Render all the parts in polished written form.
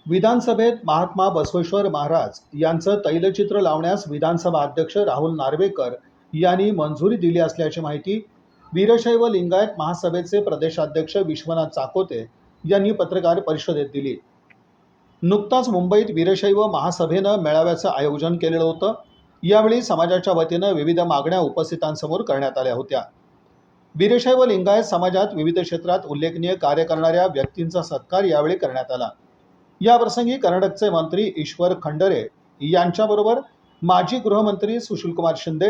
विधानसभेत महात्मा बसवेश्वर महाराज यांचं तैलचित्र लावण्यास विधानसभा अध्यक्ष राहुल नार्वेकर यांनी मंजुरी दिली असल्याची माहिती वीरशैव लिंगायत महासभेचे प्रदेशाध्यक्ष विश्वनाथ चाकोते यांनी पत्रकार परिषदेत दिली. नुकताच मुंबईत वीरशैव महासभेनं मेळाव्याचं आयोजन केलेलं होतं. यावेळी समाजाच्या वतीनं विविध मागण्या उपस्थितांसमोर करण्यात आल्या होत्या. वीरशैव लिंगायत समाजात विविध क्षेत्रात उल्लेखनीय कार्य करणाऱ्या व्यक्तींचा सत्कार यावेळी करण्यात आला. याप्रसंगी कर्नाटकचे मंत्री ईश्वर खंडरे यांच्याबरोबर माजी गृहमंत्री सुशीलकुमार शिंदे,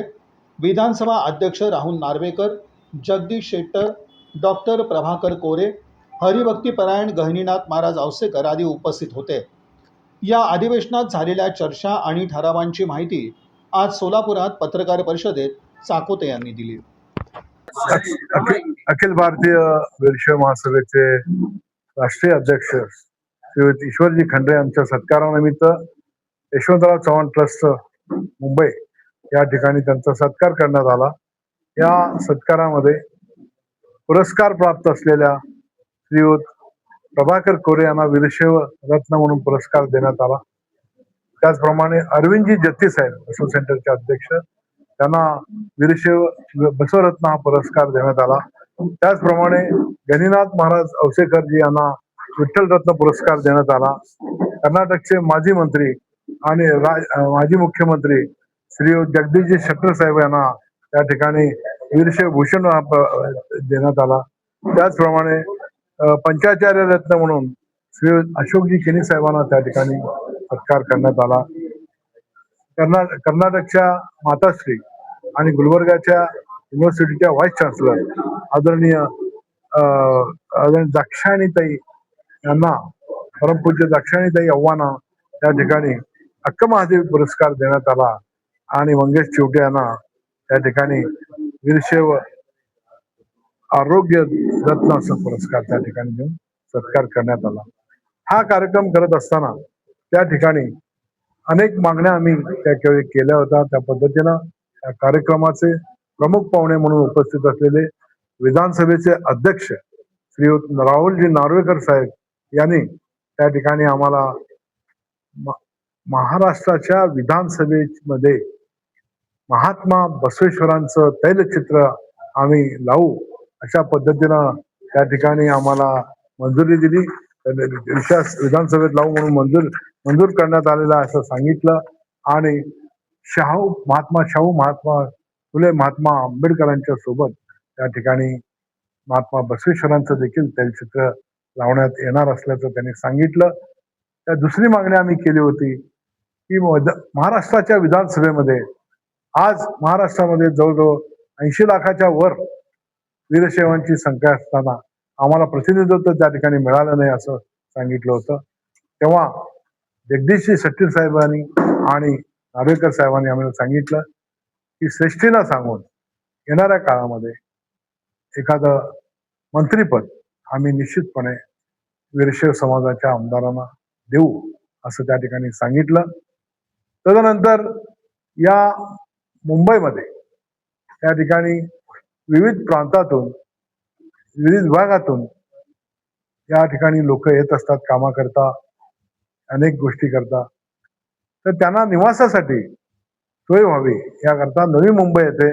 विधानसभा अध्यक्ष राहुल नार्वेकर, जगदीश शेट्टर, डॉक्टर प्रभाकर कोरे, हरिभक्तीपरायण गहिनीनाथ महाराज औसेकर आदी उपस्थित होते. या अधिवेशनात झालेल्या चर्चा आणि ठरावांची माहिती आज सोलापुरात पत्रकार परिषदेत चाकोते यांनी दिली. अखिल भारतीय वीरशैव महासभेचे राष्ट्रीय अध्यक्ष श्री ईश्वरजी खंडरे यांच्या सत्कारानिमित्त यशवंतराव चव्हाण ट्रस्ट मुंबई या ठिकाणी त्यांचा सत्कार करण्यात आला. या सत्कारामध्ये पुरस्कार प्राप्त असलेल्या श्रीयुत प्रभाकर कोरे यांना वीरशैव रत्न म्हणून पुरस्कार देण्यात आला. त्याचप्रमाणे अरविंदजी जत्ती साहेब बसव सेंटरचे अध्यक्ष, त्यांना वीरशैव बसवरत्न हा पुरस्कार देण्यात आला. त्याचप्रमाणे गहिनीनाथ महाराज औसेकरजी यांना विठ्ठल रत्न पुरस्कार देण्यात आला. कर्नाटकचे माजी मंत्री आणि माजी मुख्यमंत्री श्री जगदीश शेट्टर साहेब यांना त्या ठिकाणी वीरशैव भूषण देण्यात आला. त्याचप्रमाणे पंचाचार्य रत्न म्हणून श्री अशोकजी केनी साहेबांना त्या ठिकाणी सत्कार करण्यात आला. कर्नाटकच्या माताश्री आणि गुलबर्गाच्या युनिव्हर्सिटीच्या व्हाईस चान्सलर आदरणीय दाक्षायणीताई यांना, परमपूज्य दाक्षायणीताई आव्हाना त्या ठिकाणी अक्क महादेव पुरस्कार देण्यात आला आणि मंगेश चिवटे यांना त्या ठिकाणी वीरशैव आरोग्य रत्न असा पुरस्कार त्या ठिकाणी देऊन सत्कार करण्यात आला. हा कार्यक्रम करत असताना त्या ठिकाणी अनेक मागण्या आम्ही त्यावेळी केल्या होत्या. त्या पद्धतीनं या कार्यक्रमाचे प्रमुख पाहुणे म्हणून उपस्थित असलेले विधानसभेचे अध्यक्ष श्रीयुत राहुलजी नार्वेकर साहेब यांनी त्या ठिकाणी आम्हाला महाराष्ट्राच्या विधानसभेमध्ये महात्मा बसवेश्वरांचं तैलचित्र आम्ही लावू अशा पद्धतीनं त्या ठिकाणी आम्हाला मंजुरी दिली. विधानसभेत लावू म्हणून मंजूर करण्यात आलेला असं सांगितलं. आणि महात्मा फुले महात्मा आंबेडकरांच्या सोबत त्या ठिकाणी महात्मा बसवेश्वरांचं देखील तैलचित्र लावण्यात येणार असल्याचं त्यांनी सांगितलं. त्या दुसरी मागणी आम्ही केली होती की महाराष्ट्राच्या विधानसभेमध्ये आज महाराष्ट्रामध्ये जवळजवळ 80 लाखाच्या वर वीरशैवांची संख्या असताना आम्हाला प्रतिनिधित्व त्या ठिकाणी मिळालं नाही असं सांगितलं होतं. तेव्हा जगदीश शेट्टी साहेबांनी आणि नार्वेकर साहेबांनी आम्हाला सांगितलं की श्रेष्ठींना सांगून येणाऱ्या काळामध्ये एखादं मंत्रीपद आम्ही निश्चितपणे वीरशैव समाजाच्या आमदारांना देऊ असं त्या ठिकाणी सांगितलं. तदनंतर या मुंबईमध्ये त्या ठिकाणी विविध प्रांतातून, विविध विभागातून या ठिकाणी लोक येत असतात कामाकरता, अनेक गोष्टी करता. तर त्यांना निवासासाठी सोय व्हावी याकरता नवी मुंबई येथे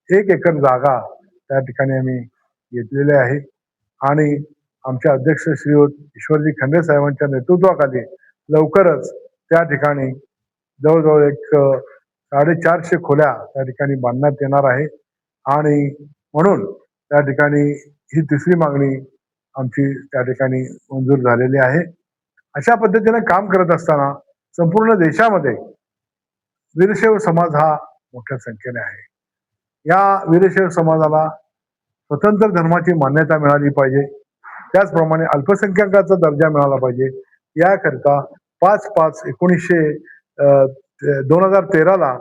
1 एकर जागा त्या ठिकाणी आम्ही घेतलेली आहे. आणि आमचे अध्यक्ष श्रीयुत ईश्वरजी खंडरे साहेबांच्या नेतृत्वाखाली लवकरच त्या ठिकाणी जवळजवळ 450 खोल्या त्या ठिकाणी बांधण्यात येणार आहे. आणि म्हणून त्या ठिकाणी ही तिसरी मागणी आमची त्या ठिकाणी मंजूर झालेली आहे. अशा पद्धतीने काम करत असताना संपूर्ण देशामध्ये वीरशैव समाज हा मोठ्या संख्येने आहे. या वीरशैव समाजाला स्वतंत्र धर्माची मान्यता मिळाली पाहिजे. त्याचप्रमाणे अल्पसंख्याकाचा दर्जा मिळाला पाहिजे. याकरिता 2013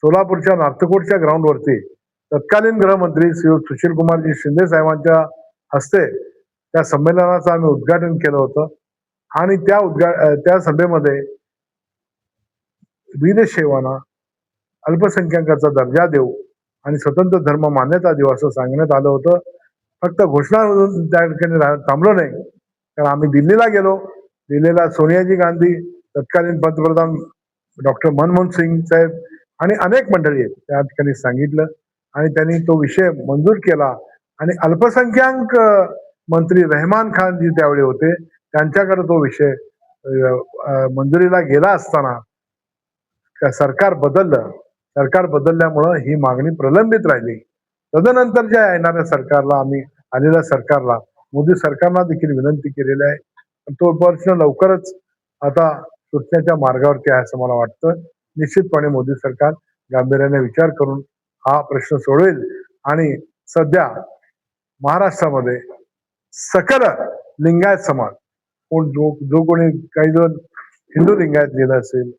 सोलापूरच्या नार्तकोटच्या ग्राउंडवरती तत्कालीन गृहमंत्री श्री सुशीलकुमारजी शिंदे साहेबांच्या हस्ते त्या संमेलनाचं आम्ही उद्घाटन केलं होतं. आणि त्या सभेमध्ये वीरशैवांना अल्पसंख्याकाचा दर्जा देऊ आणि स्वतंत्र धर्म मान्यता देऊ असं सांगण्यात आलं होतं. फक्त घोषणा त्या ठिकाणी थांबलो नाही, कारण आम्ही दिल्लीला गेलो. दिलेला सोनियाजी गांधी, तत्कालीन पंतप्रधान डॉक्टर मनमोहन सिंग साहेब आणि अनेक मंडळी आहेत त्या ठिकाणी सांगितलं आणि त्यांनी तो विषय मंजूर केला. आणि अल्पसंख्याक मंत्री रहमान खान जी त्यावेळी होते त्यांच्याकडे तो विषय मंजुरीला गेला असताना सरकार बदललं. सरकार बदलल्यामुळं ही मागणी प्रलंबित राहिली. तदनंतरच्या येणाऱ्या सरकारला आलेल्या सरकारला मोदी सरकारला देखील विनंती केलेली आहे. तो प्रश्न लवकरच आता सुटण्याच्या मार्गावरती आहे असं मला वाटतं. निश्चितपणे मोदी सरकार गांभीर्याने विचार करून हा प्रश्न सोडवेल आणि सध्या महाराष्ट्रामध्ये सकल लिंगायत समाज जो कोणी काही जण हिंदू लिंगायत गेला असेल